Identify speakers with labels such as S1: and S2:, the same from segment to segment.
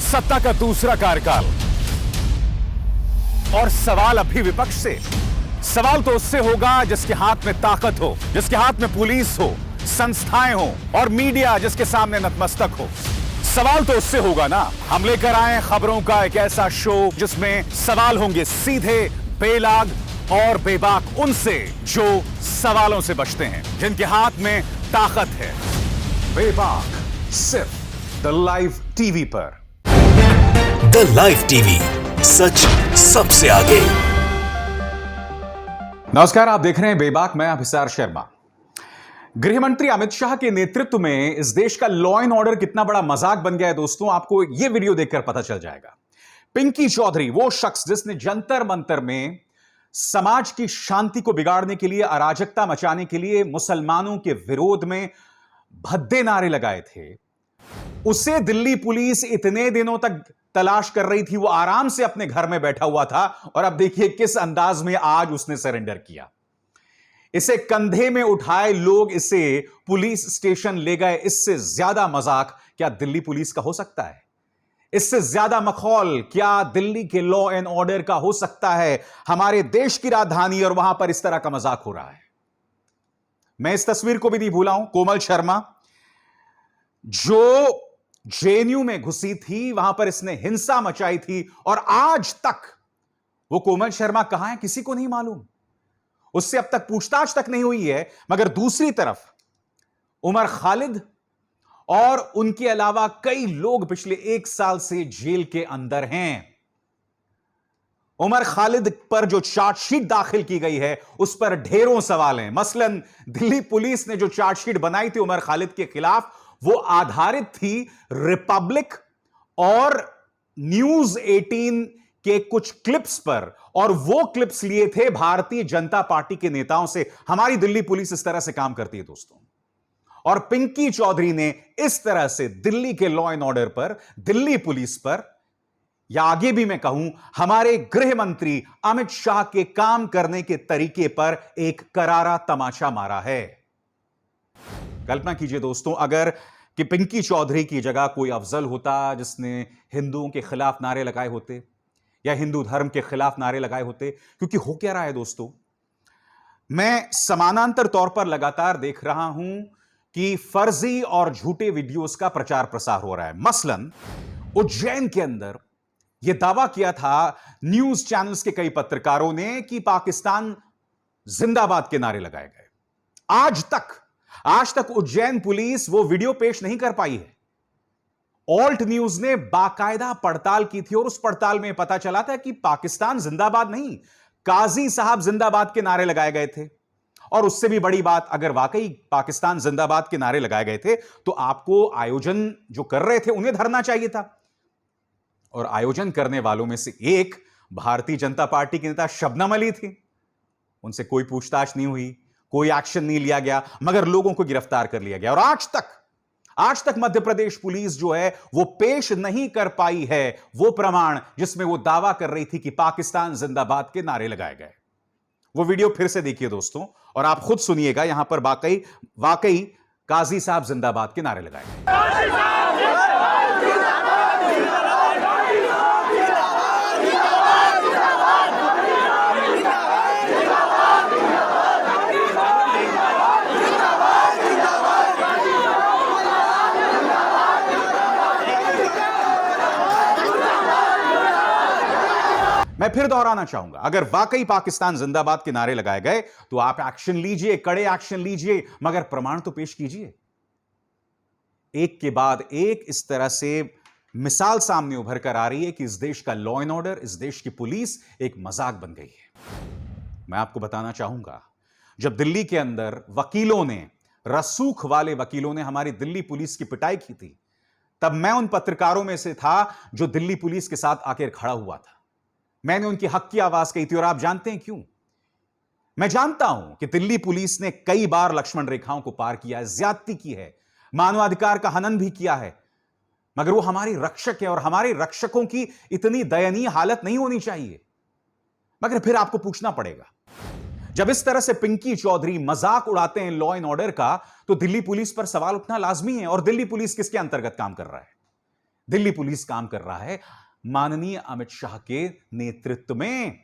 S1: सत्ता का दूसरा कार्यकाल और सवाल अभी विपक्ष से। सवाल तो उससे होगा जिसके हाथ में ताकत हो, जिसके हाथ में पुलिस हो, संस्थाएं हो और मीडिया जिसके सामने नतमस्तक हो। सवाल तो उससे होगा ना। हम लेकर आए खबरों का एक ऐसा शो जिसमें सवाल होंगे सीधे, बेलाग और बेबाक उनसे जो सवालों से बचते हैं, जिनके हाथ में ताकत है। बेबाक सिर्फ द लाइव टीवी पर।
S2: द लाइव टीवी, सच सबसे आगे।
S1: नमस्कार, आप देख रहे हैं बेबाक। मैं अभिसार शर्मा। गृह मंत्री अमित शाह के नेतृत्व में इस देश का लॉ एंड ऑर्डर कितना बड़ा मजाक बन गया है दोस्तों, आपको यह वीडियो देखकर पता चल जाएगा। पिंकी चौधरी, वो शख्स जिसने जंतर मंतर में समाज की शांति को बिगाड़ने के लिए, अराजकता मचाने के लिए, मुसलमानों के विरोध में भद्दे नारे लगाए थे, उसे दिल्ली पुलिस इतने दिनों तक तलाश कर रही थी। वो आराम से अपने घर में बैठा हुआ था और अब देखिए किस अंदाज में आज उसने सरेंडर किया। इसे कंधे में उठाए लोग इसे पुलिस स्टेशन ले गए। इससे ज्यादा मजाक क्या दिल्ली पुलिस का हो सकता है? इससे ज्यादा मखौल क्या दिल्ली के लॉ एंड ऑर्डर का हो सकता है? हमारे देश की राजधानी और वहां पर इस तरह का मजाक हो रहा है। मैं इस तस्वीर को भी नहीं भूला हूं। कोमल शर्मा जो जेएनयू में घुसी थी, वहां पर इसने हिंसा मचाई थी और आज तक वो कोमल शर्मा कहां है किसी को नहीं मालूम। उससे अब तक पूछताछ तक नहीं हुई है। मगर दूसरी तरफ उमर खालिद और उनके अलावा कई लोग पिछले 1 साल से जेल के अंदर हैं। उमर खालिद पर जो चार्जशीट दाखिल की गई है उस पर ढेरों सवाल हैं। मसलन दिल्ली पुलिस ने जो चार्जशीट बनाई थी उमर खालिद के खिलाफ, वो आधारित थी रिपब्लिक और न्यूज 18 के कुछ क्लिप्स पर, और वो क्लिप्स लिए थे भारतीय जनता पार्टी के नेताओं से। हमारी दिल्ली पुलिस इस तरह से काम करती है दोस्तों। और पिंकी चौधरी ने इस तरह से दिल्ली के लॉ एंड ऑर्डर पर, दिल्ली पुलिस पर, या आगे भी मैं कहूं हमारे गृह मंत्री अमित शाह के काम करने के तरीके पर एक करारा तमाचा मारा है। कल्पना कीजिए दोस्तों, अगर कि पिंकी चौधरी की जगह कोई अफजल होता जिसने हिंदुओं के खिलाफ नारे लगाए होते या हिंदू धर्म के खिलाफ नारे लगाए होते। क्योंकि हो क्या रहा है दोस्तों, मैं समानांतर तौर पर लगातार देख रहा हूं कि फर्जी और झूठे वीडियोस का प्रचार प्रसार हो रहा है। मसलन उज्जैन के अंदर यह दावा किया था न्यूज चैनल्स के कई पत्रकारों ने कि पाकिस्तान जिंदाबाद के नारे लगाए गए। आज तक उज्जैन पुलिस वो वीडियो पेश नहीं कर पाई है। ऑल्ट न्यूज ने बाकायदा पड़ताल की थी और उस पड़ताल में पता चला था कि पाकिस्तान जिंदाबाद नहीं, काजी साहब जिंदाबाद के नारे लगाए गए थे। और उससे भी बड़ी बात, अगर वाकई पाकिस्तान जिंदाबाद के नारे लगाए गए थे तो आपको आयोजन जो कर रहे थे उन्हें धरना चाहिए था। और आयोजन करने वालों में से एक भारतीय जनता पार्टी की नेता शबनम अली थी। उनसे कोई पूछताछ नहीं हुई, कोई एक्शन नहीं लिया गया, मगर लोगों को गिरफ्तार कर लिया गया। और आज तक मध्य प्रदेश पुलिस जो है वो पेश नहीं कर पाई है वो प्रमाण जिसमें वो दावा कर रही थी कि पाकिस्तान जिंदाबाद के नारे लगाए गए। वो वीडियो फिर से देखिए दोस्तों और आप खुद सुनिएगा। यहां पर वाकई काजी साहब जिंदाबाद के नारे लगाए गए। मैं फिर दोहराना चाहूंगा, अगर वाकई पाकिस्तान जिंदाबाद के नारे लगाए गए तो आप एक्शन लीजिए, कड़े एक्शन लीजिए, मगर प्रमाण तो पेश कीजिए। एक के बाद एक इस तरह से मिसाल सामने उभर कर आ रही है कि इस देश का लॉ एंड ऑर्डर, इस देश की पुलिस एक मजाक बन गई है। मैं आपको बताना चाहूंगा, जब दिल्ली के अंदर वकीलों ने, रसूख वाले वकीलों ने हमारी दिल्ली पुलिस की पिटाई की थी, तब मैं उन पत्रकारों में से था जो दिल्ली पुलिस के साथ आकर खड़ा हुआ था। मैंने उनकी हक की आवाज कही थी। और आप जानते हैं क्यों? मैं जानता हूं कि दिल्ली पुलिस ने कई बार लक्ष्मण रेखाओं को पार किया है, ज्यादती की है, मानवाधिकार का हनन भी किया है, मगर वो हमारी रक्षक है और हमारे रक्षकों की इतनी दयनीय हालत नहीं होनी चाहिए। मगर फिर आपको पूछना पड़ेगा, जब इस तरह से पिंकी चौधरी मजाक उड़ाते हैं लॉ एंड ऑर्डर का, तो दिल्ली पुलिस पर सवाल उठना लाजमी है। और दिल्ली पुलिस किसके अंतर्गत काम कर रहा है? दिल्ली पुलिस काम कर रहा है माननीय अमित शाह के नेतृत्व में,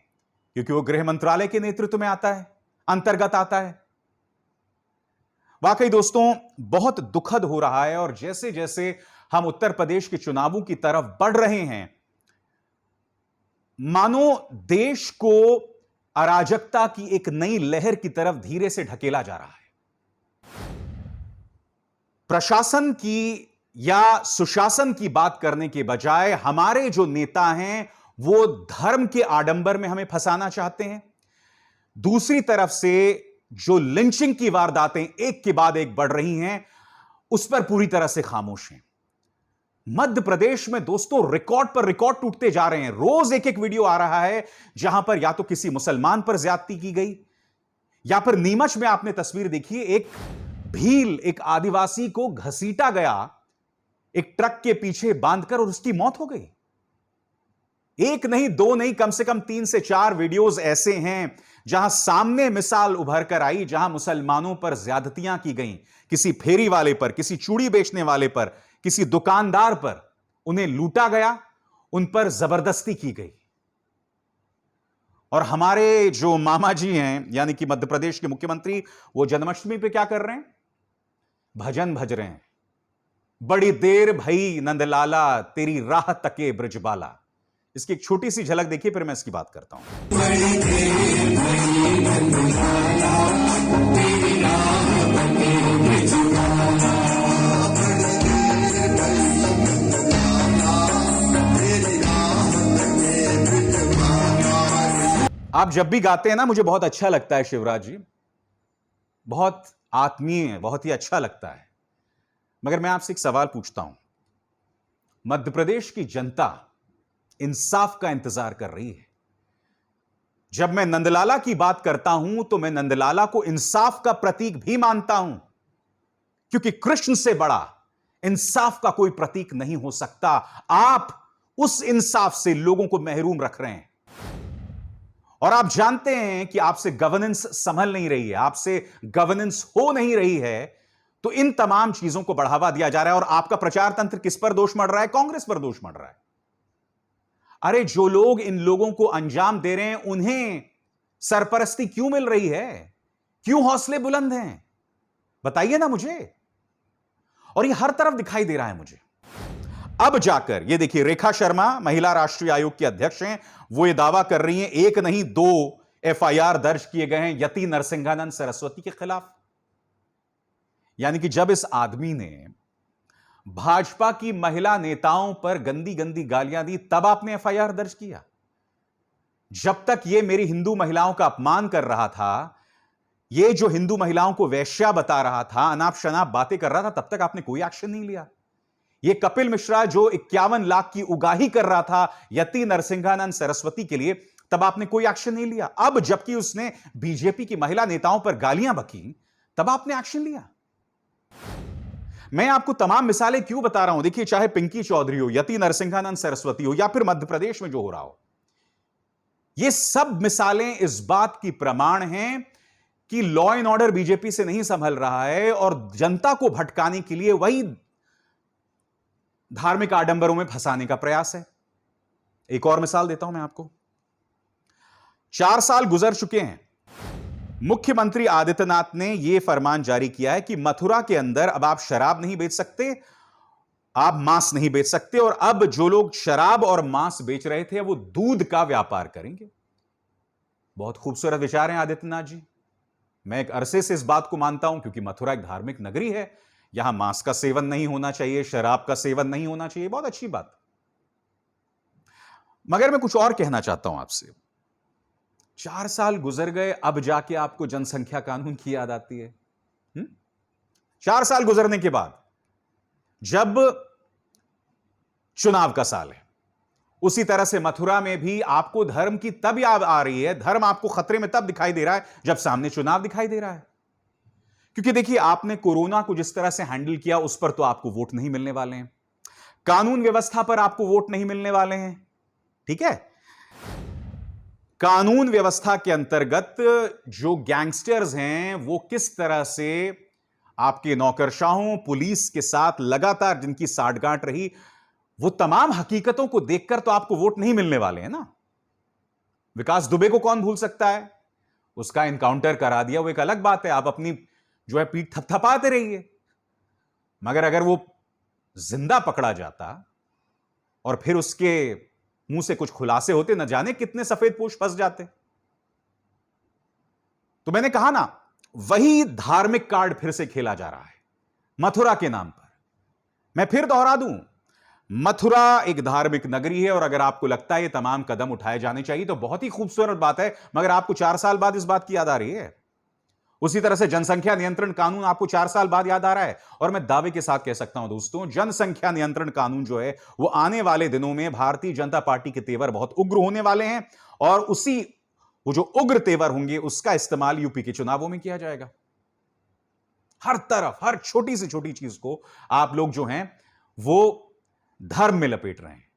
S1: क्योंकि वो गृह मंत्रालय के नेतृत्व में आता है, अंतर्गत आता है। वाकई दोस्तों बहुत दुखद हो रहा है, और जैसे जैसे हम उत्तर प्रदेश के चुनावों की तरफ बढ़ रहे हैं, मानो देश को अराजकता की एक नई लहर की तरफ धीरे से ढकेला जा रहा है। प्रशासन की या सुशासन की बात करने के बजाय हमारे जो नेता हैं वो धर्म के आडंबर में हमें फंसाना चाहते हैं। दूसरी तरफ से जो लिंचिंग की वारदातें एक के बाद एक बढ़ रही हैं, उस पर पूरी तरह से खामोश हैं। मध्य प्रदेश में दोस्तों रिकॉर्ड पर रिकॉर्ड टूटते जा रहे हैं। रोज एक एक वीडियो आ रहा है जहां पर या तो किसी मुसलमान पर ज्यादती की गई, या फिर नीमच में आपने तस्वीर देखी, एक भील, एक आदिवासी को घसीटा गया एक ट्रक के पीछे बांधकर और उसकी मौत हो गई। एक नहीं, दो नहीं, कम से कम 3 से 4 वीडियोस ऐसे हैं जहां सामने मिसाल उभर कर आई, जहां मुसलमानों पर ज्यादतियां की गई, किसी फेरी वाले पर, किसी चूड़ी बेचने वाले पर, किसी दुकानदार पर उन्हें लूटा गया, उन पर जबरदस्ती की गई। और हमारे जो मामा जी हैं, यानी कि मध्य प्रदेश के मुख्यमंत्री, वो जन्माष्टमी पे क्या कर रहे हैं? भजन भज रहे हैं। बड़ी देर भई नंदलाला, तेरी राह तके ब्रजबाला। इसकी एक छोटी सी झलक देखिए, फिर मैं इसकी बात करता हूं। बड़ी देर भई नंदलाला, तेरी राह तके ब्रजबाला। आप जब भी गाते हैं ना, मुझे बहुत अच्छा लगता है शिवराज जी, बहुत आत्मीय, बहुत ही अच्छा लगता है। मगर मैं आपसे एक सवाल पूछता हूं, मध्य प्रदेश की जनता इंसाफ का इंतजार कर रही है। जब मैं नंदलाला की बात करता हूं तो मैं नंदलाला को इंसाफ का प्रतीक भी मानता हूं, क्योंकि कृष्ण से बड़ा इंसाफ का कोई प्रतीक नहीं हो सकता। आप उस इंसाफ से लोगों को महरूम रख रहे हैं, और आप जानते हैं कि आपसे गवर्नेंस संभल नहीं रही है, आपसे गवर्नेंस हो नहीं रही है, तो इन तमाम चीजों को बढ़ावा दिया जा रहा है। और आपका प्रचार तंत्र किस पर दोष मढ़ रहा है? कांग्रेस पर दोष मढ़ रहा है। अरे जो लोग इन लोगों को अंजाम दे रहे हैं, उन्हें सरपरस्ती क्यों मिल रही है? क्यों हौसले बुलंद हैं? बताइए ना मुझे। और ये हर तरफ दिखाई दे रहा है मुझे। अब जाकर ये देखिए, रेखा शर्मा महिला राष्ट्रीय आयोग की अध्यक्ष हैं, वो ये दावा कर रही हैं एक नहीं 2 एफआईआर दर्ज किए गए हैं यति नरसिंहानंद सरस्वती के खिलाफ। यानी कि जब इस आदमी ने भाजपा की महिला नेताओं पर गंदी गंदी गालियां दी, तब आपने एफआईआर दर्ज किया। जब तक ये मेरी हिंदू महिलाओं का अपमान कर रहा था, ये जो हिंदू महिलाओं को वेश्या बता रहा था, अनाप शनाप बातें कर रहा था, तब तक आपने कोई एक्शन नहीं लिया। ये कपिल मिश्रा जो 51 लाख की उगाही कर रहा था यति नरसिंहानंद सरस्वती के लिए, तब आपने कोई एक्शन नहीं लिया। अब जबकि उसने बीजेपी की महिला नेताओं पर गालियां बकी, तब आपने एक्शन लिया। मैं आपको तमाम मिसालें क्यों बता रहा हूं? देखिए, चाहे पिंकी चौधरी हो, यति नरसिंहानंद सरस्वती हो, या फिर मध्य प्रदेश में जो हो रहा हो, ये सब मिसालें इस बात की प्रमाण हैं कि लॉ एंड ऑर्डर बीजेपी से नहीं संभल रहा है, और जनता को भटकाने के लिए वही धार्मिक आडंबरों में फंसाने का प्रयास है। एक और मिसाल देता हूं मैं आपको। 4 साल गुजर चुके हैं, मुख्यमंत्री आदित्यनाथ ने यह फरमान जारी किया है कि मथुरा के अंदर अब आप शराब नहीं बेच सकते, आप मांस नहीं बेच सकते, और अब जो लोग शराब और मांस बेच रहे थे वो दूध का व्यापार करेंगे। बहुत खूबसूरत विचार हैं आदित्यनाथ जी। मैं एक अरसे से इस बात को मानता हूं, क्योंकि मथुरा एक धार्मिक नगरी है, यहां मांस का सेवन नहीं होना चाहिए, शराब का सेवन नहीं होना चाहिए, बहुत अच्छी बात। मगर मैं कुछ और कहना चाहता हूं आपसे। 4 साल गुजर गए, अब जाके आपको जनसंख्या कानून की याद आती है? 4 साल गुजरने के बाद, जब चुनाव का साल है, उसी तरह से मथुरा में भी आपको धर्म की तब याद आ रही है, धर्म आपको खतरे में तब दिखाई दे रहा है जब सामने चुनाव दिखाई दे रहा है। क्योंकि देखिए, आपने कोरोना को जिस तरह से हैंडल किया, उस पर तो आपको वोट नहीं मिलने वाले हैं, कानून व्यवस्था पर आपको वोट नहीं मिलने वाले हैं। ठीक है, कानून व्यवस्था के अंतर्गत जो गैंगस्टर्स हैं, वो किस तरह से आपके नौकरशाहों, पुलिस के साथ लगातार जिनकी साठगांठ रही, वो तमाम हकीकतों को देखकर तो आपको वोट नहीं मिलने वाले हैं ना। विकास दुबे को कौन भूल सकता है, उसका इनकाउंटर करा दिया, वो एक अलग बात है, आप अपनी जो है पीठ थपथपाते रहिए। मगर अगर वो जिंदा पकड़ा जाता और फिर उसके मुंह से कुछ खुलासे होते, न जाने कितने सफेदपोश फंस जाते। तो मैंने कहा ना, वही धार्मिक कार्ड फिर से खेला जा रहा है मथुरा के नाम पर। मैं फिर दोहरा दूं, मथुरा एक धार्मिक नगरी है और अगर आपको लगता है ये तमाम कदम उठाए जाने चाहिए तो बहुत ही खूबसूरत बात है, मगर आपको 4 साल बाद इस बात की याद आ रही है। उसी तरह से जनसंख्या नियंत्रण कानून आपको 4 साल बाद याद आ रहा है। और मैं दावे के साथ कह सकता हूं दोस्तों, जनसंख्या नियंत्रण कानून जो है वो आने वाले दिनों में भारतीय जनता पार्टी के तेवर बहुत उग्र होने वाले हैं और वो जो उग्र तेवर होंगे उसका इस्तेमाल यूपी के चुनावों में किया जाएगा। हर तरफ हर छोटी से छोटी चीज को आप लोग जो हैं वो धर्म में लपेट रहे हैं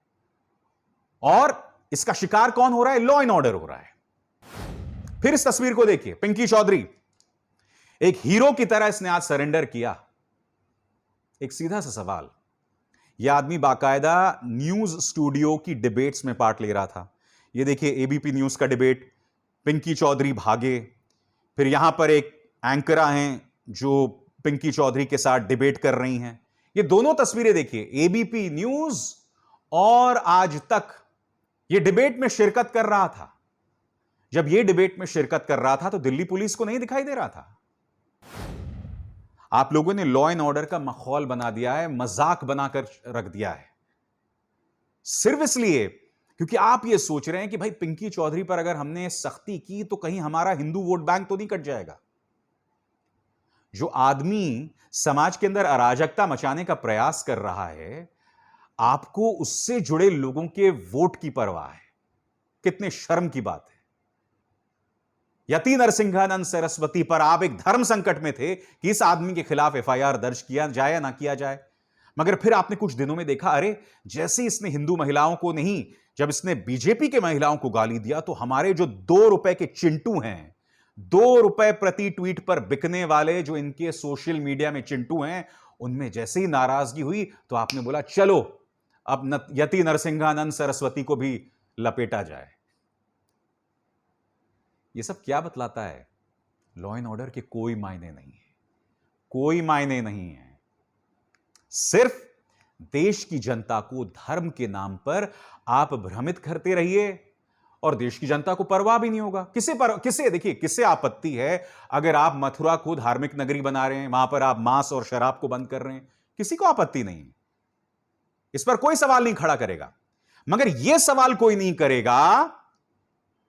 S1: और इसका शिकार कौन हो रहा है? लॉ एंड ऑर्डर हो रहा है। फिर इस तस्वीर को देखिए, पिंकी चौधरी एक हीरो की तरह इसने आज सरेंडर किया। एक सीधा सा सवाल, यह आदमी बाकायदा न्यूज स्टूडियो की डिबेट्स में पार्ट ले रहा था। यह देखिए एबीपी न्यूज का डिबेट, पिंकी चौधरी भागे, फिर यहां पर एक एंकरा हैं जो पिंकी चौधरी के साथ डिबेट कर रही हैं। ये दोनों तस्वीरें देखिए, एबीपी न्यूज और आज तक ये डिबेट में शिरकत कर रहा था। जब ये डिबेट में शिरकत कर रहा था तो दिल्ली पुलिस को नहीं दिखाई दे रहा था। आप लोगों ने लॉ एंड ऑर्डर का माहौल बना दिया है, मजाक बनाकर रख दिया है, सिर्फ इसलिए क्योंकि आप ये सोच रहे हैं कि भाई पिंकी चौधरी पर अगर हमने सख्ती की तो कहीं हमारा हिंदू वोट बैंक तो नहीं कट जाएगा। जो आदमी समाज के अंदर अराजकता मचाने का प्रयास कर रहा है, आपको उससे जुड़े लोगों के वोट की परवाह है। कितने शर्म की बात है। यति नरसिंहानंद सरस्वती पर आप एक धर्म संकट में थे कि इस आदमी के खिलाफ एफआईआर दर्ज किया जाए या ना किया जाए, मगर फिर आपने कुछ दिनों में देखा, अरे जैसे इसने हिंदू महिलाओं को नहीं, जब इसने बीजेपी के महिलाओं को गाली दिया तो हमारे जो 2 रुपए के चिंटू हैं, 2 रुपए प्रति ट्वीट पर बिकने वाले जो इनके सोशल मीडिया में चिंटू हैं, उनमें जैसे ही नाराजगी हुई तो आपने बोला चलो अब यति नरसिंहानंद सरस्वती को भी लपेटा जाए। यह सब क्या बतलाता है? लॉ एंड ऑर्डर के कोई मायने नहीं है, कोई मायने नहीं है। सिर्फ देश की जनता को धर्म के नाम पर आप भ्रमित करते रहिए और देश की जनता को परवाह भी नहीं होगा। किसे आपत्ति है अगर आप मथुरा को धार्मिक नगरी बना रहे हैं, वहां पर आप मांस और शराब को बंद कर रहे हैं? किसी को आपत्ति नहीं है, इस पर कोई सवाल नहीं खड़ा करेगा। मगर यह सवाल कोई नहीं करेगा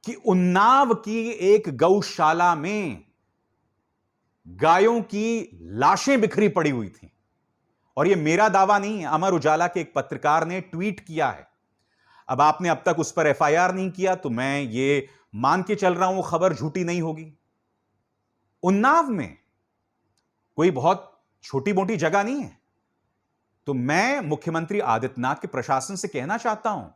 S1: कि उन्नाव की एक गौशाला में गायों की लाशें बिखरी पड़ी हुई थी। और यह मेरा दावा नहीं है, अमर उजाला के एक पत्रकार ने ट्वीट किया है। अब आपने अब तक उस पर एफआईआर नहीं किया तो मैं ये मान के चल रहा हूं खबर झूठी नहीं होगी। उन्नाव में कोई बहुत छोटी मोटी जगह नहीं है। तो मैं मुख्यमंत्री आदित्यनाथ के प्रशासन से कहना चाहता हूं,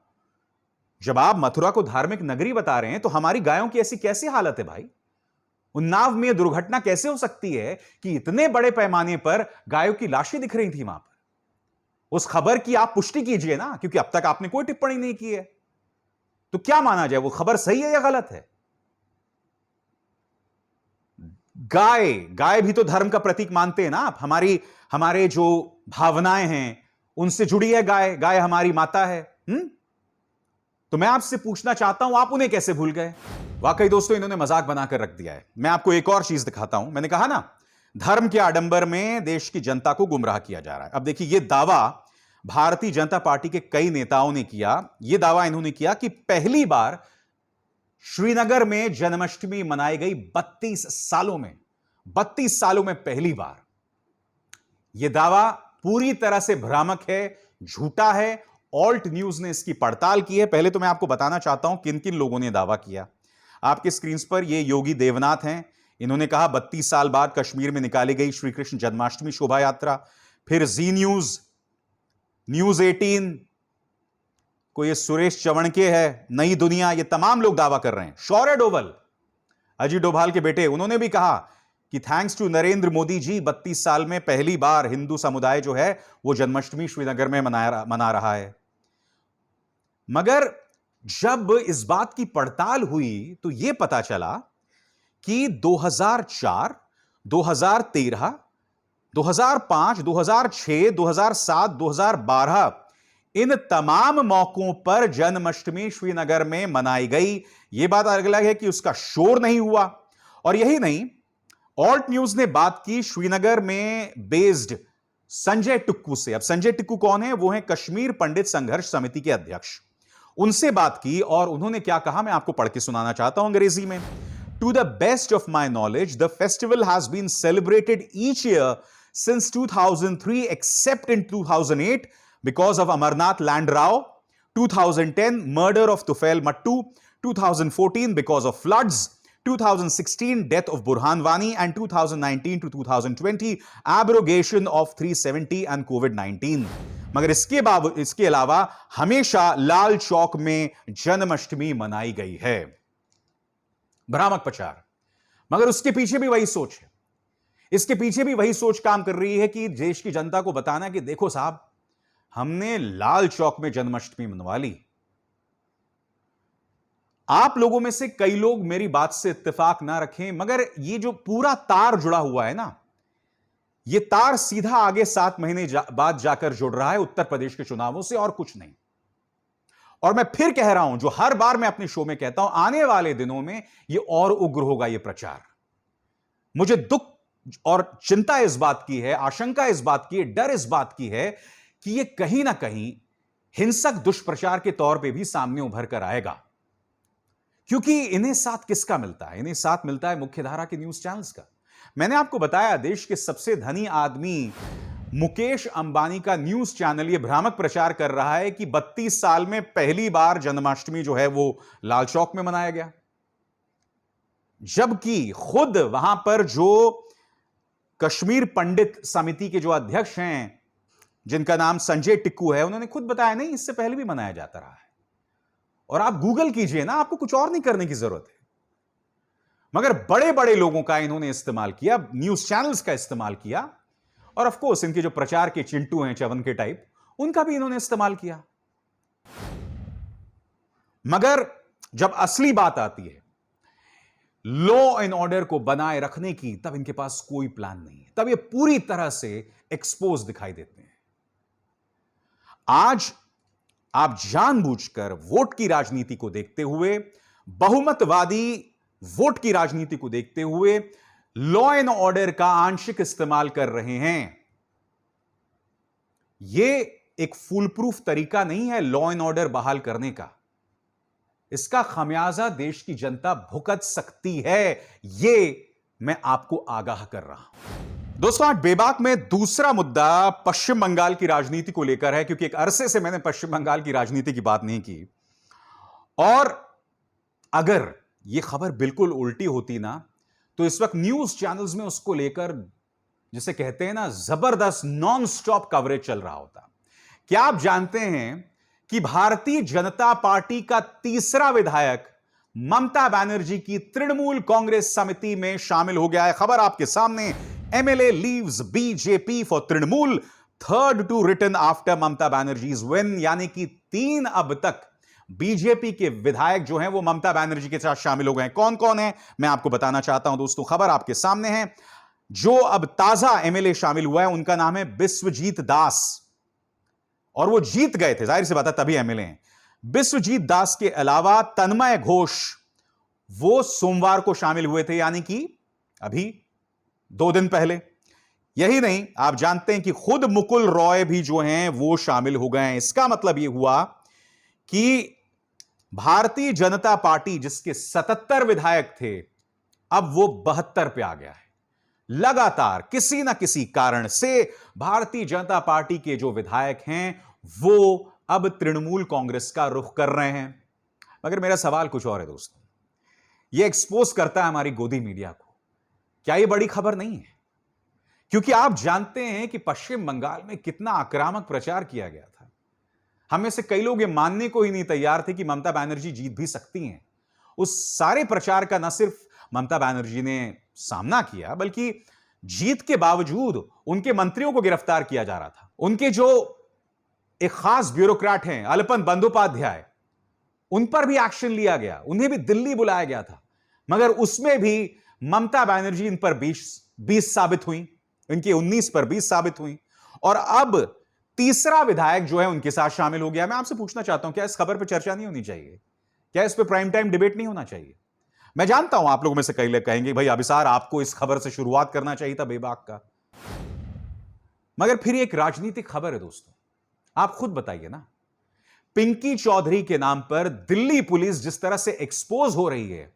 S1: जब आप मथुरा को धार्मिक नगरी बता रहे हैं तो हमारी गायों की ऐसी कैसी हालत है भाई? उन्नाव में दुर्घटना कैसे हो सकती है कि इतने बड़े पैमाने पर गायों की लाशें दिख रही थी वहां पर? उस खबर की आप पुष्टि कीजिए ना, क्योंकि अब तक आपने कोई टिप्पणी नहीं की है। तो क्या माना जाए, वो खबर सही है या गलत है? गाय भी तो धर्म का प्रतीक मानते हैं ना आप। हमारे जो भावनाएं हैं उनसे जुड़ी है गाय हमारी माता है। तो मैं आपसे पूछना चाहता हूं, आप उन्हें कैसे भूल गए? वाकई दोस्तों, इन्होंने मजाक बनाकर रख दिया है। मैं आपको एक और चीज दिखाता हूं। मैंने कहा ना, धर्म के आडंबर में देश की जनता को गुमराह किया जा रहा है। अब देखिए, यह दावा भारतीय जनता पार्टी के कई नेताओं ने किया। यह दावा इन्होंने किया कि पहली बार श्रीनगर में जन्माष्टमी मनाई गई 32 सालों में पहली बार। यह दावा पूरी तरह से भ्रामक है, झूठा है। ऑल्ट न्यूज ने इसकी पड़ताल की है। पहले तो मैं आपको बताना चाहता हूं किन किन लोगों ने दावा किया। आपके स्क्रीन पर ये योगी देवनाथ हैं। इन्होंने कहा 32 साल बाद कश्मीर में निकाली गई श्री कृष्ण जन्माष्टमी शोभा यात्रा। फिर जी न्यूज, न्यूज 18 को ये सुरेश चवणके है, नई दुनिया, ये तमाम लोग दावा कर रहे हैं। शौर्य डोभाल, अजीत डोभाल के बेटे, उन्होंने भी कहा कि थैंक्स टू नरेंद्र मोदी जी, 32 साल में पहली बार हिंदू समुदाय जो है वो जन्माष्टमी श्रीनगर में मना रहा है। मगर जब इस बात की पड़ताल हुई तो यह पता चला कि 2004, 2013, 2005, 2006, 2007, 2012 इन तमाम मौकों पर जन्माष्टमी श्रीनगर में मनाई गई। यह बात अलग है कि उसका शोर नहीं हुआ। और यही नहीं, ऑल्ट न्यूज ने बात की श्रीनगर में बेस्ड संजय टिक्कू से। अब संजय टिक्कू कौन है? वो है कश्मीर पंडित संघर्ष समिति के अध्यक्ष। उनसे बात की और उन्होंने क्या कहा, मैं आपको पढ़ के सुनाना चाहता हूं अंग्रेजी में। To the best of my knowledge the festival has been celebrated each year since 2003 except in 2008 because of Amarnath Land Rao, 2010 murder of Tufail Mattu, 2014 because of floods, 2016 death of Burhan Wani, and 2019 to 2020 abrogation of 370 and COVID-19. मगर इसके अलावा हमेशा लाल चौक में जन्माष्टमी मनाई गई है। भ्रामक प्रचार, मगर उसके पीछे भी वही सोच है। इसके पीछे भी वही सोच काम कर रही है कि देश की जनता को बताना कि देखो साहब, हमने लाल चौक में जन्माष्टमी मनवा ली। आप लोगों में से कई लोग मेरी बात से इत्तेफाक ना रखें, मगर ये जो पूरा तार जुड़ा हुआ है ना, ये तार सीधा आगे 7 महीने बाद जाकर जुड़ रहा है उत्तर प्रदेश के चुनावों से, और कुछ नहीं। और मैं फिर कह रहा हूं, जो हर बार मैं अपने शो में कहता हूं, आने वाले दिनों में ये और उग्र होगा ये प्रचार। मुझे दुख और चिंता इस बात की है, आशंका इस बात की है, डर इस बात की है कि यह कहीं ना कहीं हिंसक दुष्प्रचार के तौर पे भी सामने उभर कर आएगा। क्योंकि इन्हें साथ किसका मिलता है? इन्हें साथ मिलता है मुख्यधारा के न्यूज चैनल्स का। मैंने आपको बताया, देश के सबसे धनी आदमी मुकेश अंबानी का न्यूज चैनल यह भ्रामक प्रचार कर रहा है कि 32 साल में पहली बार जन्माष्टमी जो है वो लाल चौक में मनाया गया, जबकि खुद वहां पर जो कश्मीर पंडित समिति के जो अध्यक्ष हैं, जिनका नाम संजय टिक्कू है, उन्होंने खुद बताया नहीं, इससे पहले भी मनाया जाता रहा है। और आप गूगल कीजिए ना, आपको कुछ और नहीं करने की जरूरत है। मगर बड़े बड़े लोगों का इन्होंने इस्तेमाल किया, न्यूज चैनल्स का इस्तेमाल किया, और ऑफ कोर्स इनके जो प्रचार के चिंटू हैं चवन के टाइप, उनका भी इन्होंने इस्तेमाल किया। मगर जब असली बात आती है लॉ एंड ऑर्डर को बनाए रखने की, तब इनके पास कोई प्लान नहीं है। तब ये पूरी तरह से एक्सपोज दिखाई देते हैं। आज आप जानबूझकर वोट की राजनीति को देखते हुए, बहुमतवादी वोट की राजनीति को देखते हुए लॉ एंड ऑर्डर का आंशिक इस्तेमाल कर रहे हैं। यह एक फूल प्रूफ तरीका नहीं है लॉ एंड ऑर्डर बहाल करने का। इसका खमियाजा देश की जनता भुगत सकती है, यह मैं आपको आगाह कर रहा हूं। दोस्तों, आज बेबाक में दूसरा मुद्दा पश्चिम बंगाल की राजनीति को लेकर है, क्योंकि एक अरसे से मैंने पश्चिम बंगाल की राजनीति की बात नहीं की। और अगर यह खबर बिल्कुल उल्टी होती ना, तो इस वक्त न्यूज चैनल्स में उसको लेकर, जिसे कहते हैं ना, जबरदस्त नॉन स्टॉप कवरेज चल रहा होता। क्या आप जानते हैं कि भारतीय जनता पार्टी का तीसरा विधायक ममता बनर्जी की तृणमूल कांग्रेस समिति में शामिल हो गया है? खबर आपके सामने। MLA leaves BJP for Trinamool, third to return after Mamata Banerjee's win. यानी कि 3 अब तक बीजेपी के विधायक जो हैं वो ममता बनर्जी के साथ शामिल हो गए हैं। कौन कौन है, मैं आपको बताना चाहता हूं दोस्तों। खबर आपके सामने है। जो अब ताजा एमएलए शामिल हुआ है उनका नाम है बिस्वजीत दास, और वो जीत गए थे, जाहिर सी बात है, तभी एमएलए हैं। बिस्वजीत दास के अलावा तन्मय घोष, वो सोमवार को शामिल हुए थे, यानी कि अभी 2 दिन पहले। यही नहीं, आप जानते हैं कि खुद मुकुल रॉय भी जो हैं वो शामिल हो गए हैं। इसका मतलब यह हुआ कि भारतीय जनता पार्टी, जिसके 77 विधायक थे, अब वो 72 पे आ गया है। लगातार किसी ना किसी कारण से भारतीय जनता पार्टी के जो विधायक हैं वो अब तृणमूल कांग्रेस का रुख कर रहे हैं। मगर मेरा सवाल कुछ और है दोस्तों, यह एक्सपोज करता है हमारी गोदी मीडिया को। क्या यह बड़ी खबर नहीं है? क्योंकि आप जानते हैं कि पश्चिम बंगाल में कितना आक्रामक प्रचार किया गया था। हम में से कई लोग ये मानने को ही नहीं तैयार थे कि ममता बनर्जी जीत भी सकती हैं। उस सारे प्रचार का न सिर्फ ममता बनर्जी ने सामना किया, बल्कि जीत के बावजूद उनके मंत्रियों को गिरफ्तार किया जा रहा था। उनके जो एक खास ब्यूरोक्रेट हैं अलपन बंदोपाध्याय, उन पर भी एक्शन लिया गया, उन्हें भी दिल्ली बुलाया गया था, मगर उसमें भी ममता बनर्जी इन पर 20 साबित हुई, इनके 19 पर 20 साबित हुई। और अब तीसरा विधायक जो है उनके साथ शामिल हो गया। मैं आपसे पूछना चाहता हूं, क्या इस खबर पर चर्चा नहीं होनी चाहिए? क्या इस पर प्राइम टाइम डिबेट नहीं होना चाहिए? मैं जानता हूं आप लोगों में से कई लोग कहेंगे भाई अभिसार आपको इस खबर से शुरुआत करना चाहिए था बेबाक का, मगर फिर एक राजनीतिक खबर है दोस्तों। आप खुद बताइए ना, पिंकी चौधरी के नाम पर दिल्ली पुलिस जिस तरह से एक्सपोज हो रही है,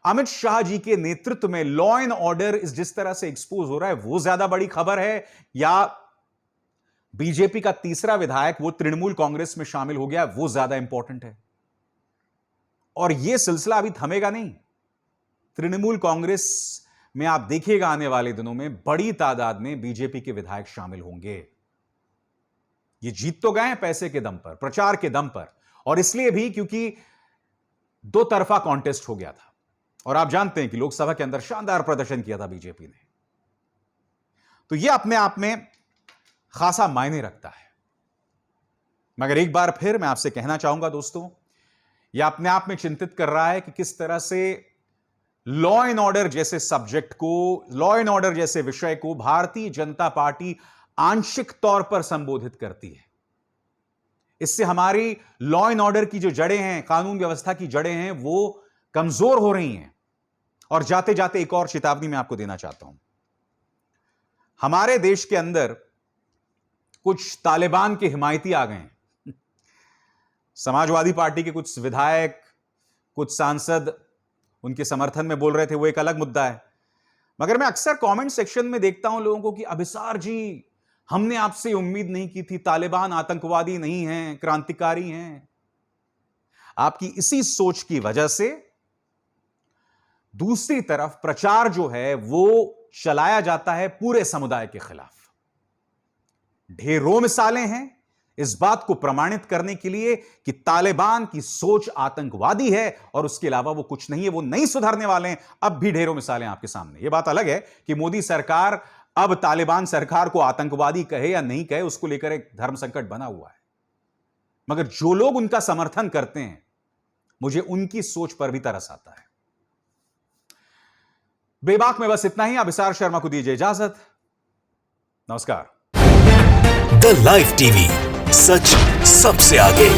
S1: अमित शाह जी के नेतृत्व में लॉ एंड ऑर्डर जिस तरह से एक्सपोज हो रहा है, वो ज्यादा बड़ी खबर है, या बीजेपी का तीसरा विधायक वो तृणमूल कांग्रेस में शामिल हो गया, वो ज्यादा इंपॉर्टेंट है? और यह सिलसिला अभी थमेगा नहीं। तृणमूल कांग्रेस में आप देखिएगा आने वाले दिनों में बड़ी तादाद में बीजेपी के विधायक शामिल होंगे। ये जीत तो गए हैं पैसे के दम पर, प्रचार के दम पर, और इसलिए भी क्योंकि दो तरफा कॉन्टेस्ट हो गया था। और आप जानते हैं कि लोकसभा के अंदर शानदार प्रदर्शन किया था बीजेपी ने, तो यह अपने आप में खासा मायने रखता है। मगर एक बार फिर मैं आपसे कहना चाहूंगा दोस्तों, यह अपने आप में चिंतित कर रहा है कि किस तरह से लॉ एंड ऑर्डर जैसे सब्जेक्ट को, लॉ एंड ऑर्डर जैसे विषय को भारतीय जनता पार्टी आंशिक तौर पर संबोधित करती है। इससे हमारी लॉ एंड ऑर्डर की जो जड़ें हैं, कानून व्यवस्था की जड़ें हैं, वो कमजोर हो रही हैं। और जाते जाते एक और चेतावनी मैं आपको देना चाहता हूं। हमारे देश के अंदर कुछ तालिबान के हिमायती आ गए हैं। समाजवादी पार्टी के कुछ विधायक, कुछ सांसद उनके समर्थन में बोल रहे थे, वो एक अलग मुद्दा है। मगर मैं अक्सर कमेंट सेक्शन में देखता हूं लोगों को कि अभिसार जी, हमने आपसे उम्मीद नहीं की थी, तालिबान आतंकवादी नहीं हैं, क्रांतिकारी हैं। आपकी इसी सोच की वजह से दूसरी तरफ प्रचार जो है वो चलाया जाता है पूरे समुदाय के खिलाफ। ढेरों मिसालें हैं इस बात को प्रमाणित करने के लिए कि तालिबान की सोच आतंकवादी है और उसके अलावा वो कुछ नहीं है, वो नहीं सुधरने वाले हैं। अब भी ढेरों मिसालें आपके सामने। यह बात अलग है कि मोदी सरकार अब तालिबान सरकार को आतंकवादी कहे या नहीं कहे, उसको लेकर एक धर्म संकट बना हुआ है। मगर जो लोग उनका समर्थन करते हैं, मुझे उनकी सोच पर भी तरस आता है। बेबाक में बस इतना ही। अभिसार शर्मा को दीजिए इजाजत। नमस्कार।
S2: द लाइव टीवी, सच सबसे आगे।